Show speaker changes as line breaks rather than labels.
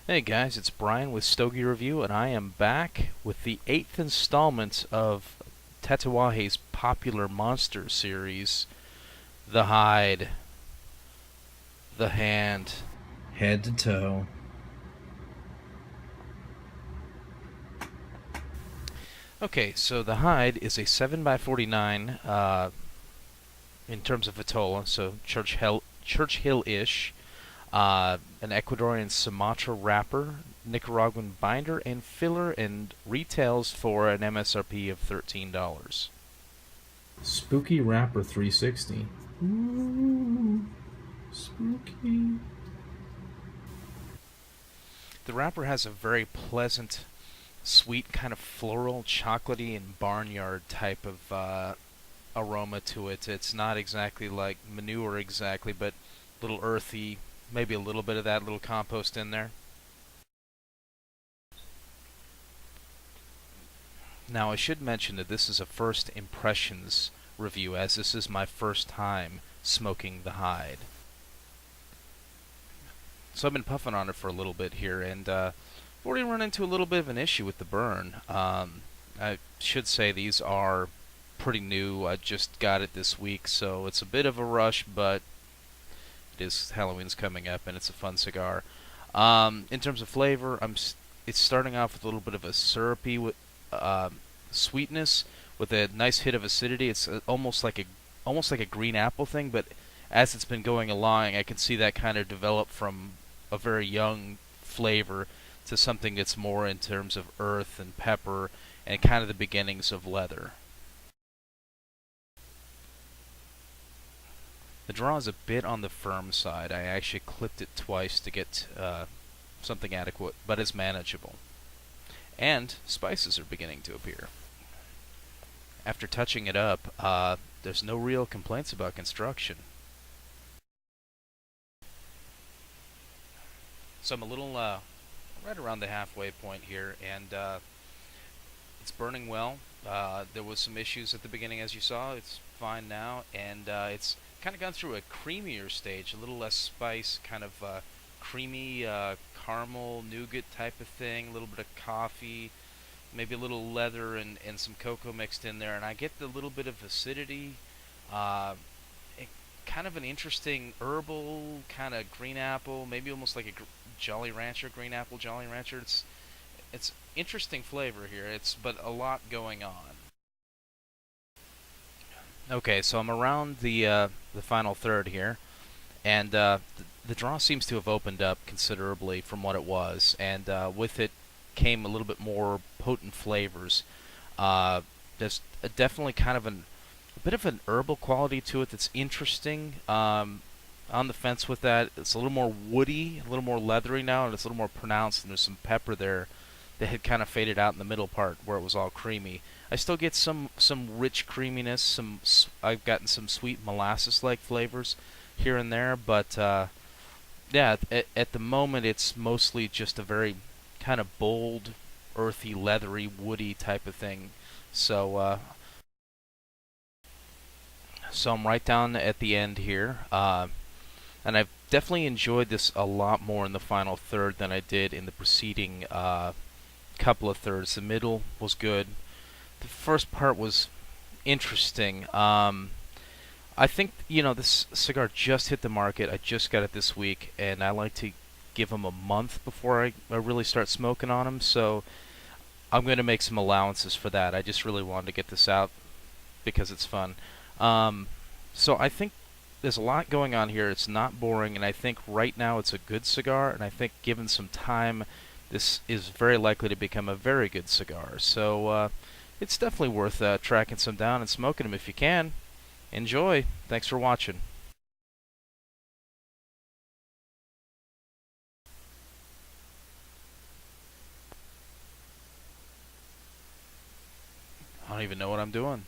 Hey guys, it's Brian with Stogie Review, and I am back with the 8th installment of Tatuaje's popular monster series, The Hyde, The Hand.
Head to toe.
Okay, so The Hyde is a 7x49 in terms of Vitola, so Churchill-ish, an Ecuadorian Sumatra wrapper, Nicaraguan binder and filler, and retails for an MSRP of $13.
Spooky Rapper 360. Ooh, spooky.
The wrapper has a very pleasant, sweet, kind of floral, chocolatey, and barnyard type of aroma to it. It's not exactly like manure exactly, but a little earthy, maybe a little bit of that little compost in there. Now, I should mention that this is a first impressions review, as this is my first time smoking the Hyde. So I've been puffing on it for a little bit here, and I've already run into a little bit of an issue with the burn. I should say these are pretty new. I just got it this week, so it's a bit of a rush, but it is Halloween's coming up, and it's a fun cigar. In terms of flavor, it's starting off with a little bit of a syrupy uh, sweetness with a nice hit of acidity. It's almost like a green apple thing, but as it's been going along, I can see that kind of develop from a very young flavor to something that's more in terms of earth and pepper and kind of the beginnings of leather. The draw is a bit on the firm side. I actually clipped it twice to get something adequate, but it's manageable. And spices are beginning to appear. After touching it up, there's no real complaints about construction. So I'm a little right around the halfway point here, and it's burning well. There was some issues at the beginning, as you saw. It's fine now, and it's kind of gone through a creamier stage, a little less spice, kind of creamy caramel nougat type of thing, a little bit of coffee, maybe a little leather and some cocoa mixed in there, and I get the little bit of acidity, uh, kind of an interesting herbal kind of green apple, maybe almost like a Jolly Rancher, green apple Jolly Rancher. It's interesting flavor here. It's but a lot going on. Okay, so I'm around the final third here, and the draw seems to have opened up considerably from what it was, and with it came a little bit more potent flavors. Uh, there's definitely kind of a bit of an herbal quality to it that's interesting. On the fence with that. It's a little more woody, a little more leathery now, and it's a little more pronounced, and there's some pepper there that had kind of faded out in the middle part where it was all creamy. I still get some rich creaminess. I've gotten some sweet molasses-like flavors here and there, but yeah, at the moment it's mostly just a very kind of bold, earthy, leathery, woody type of thing. So so I'm right down at the end here. And I've definitely enjoyed this a lot more in the final third than I did in the preceding couple of thirds. The middle was good. The first part was interesting. I think, this cigar just hit the market. I just got it this week, and I like to give them a month before I really start smoking on them. So I'm going to make some allowances for that. I just really wanted to get this out because it's fun. So I think there's a lot going on here. It's not boring, and I think right now it's a good cigar, and I think given some time, this is very likely to become a very good cigar. So it's definitely worth tracking some down and smoking them if you can. Enjoy. Thanks for watching. I don't even know what I'm doing.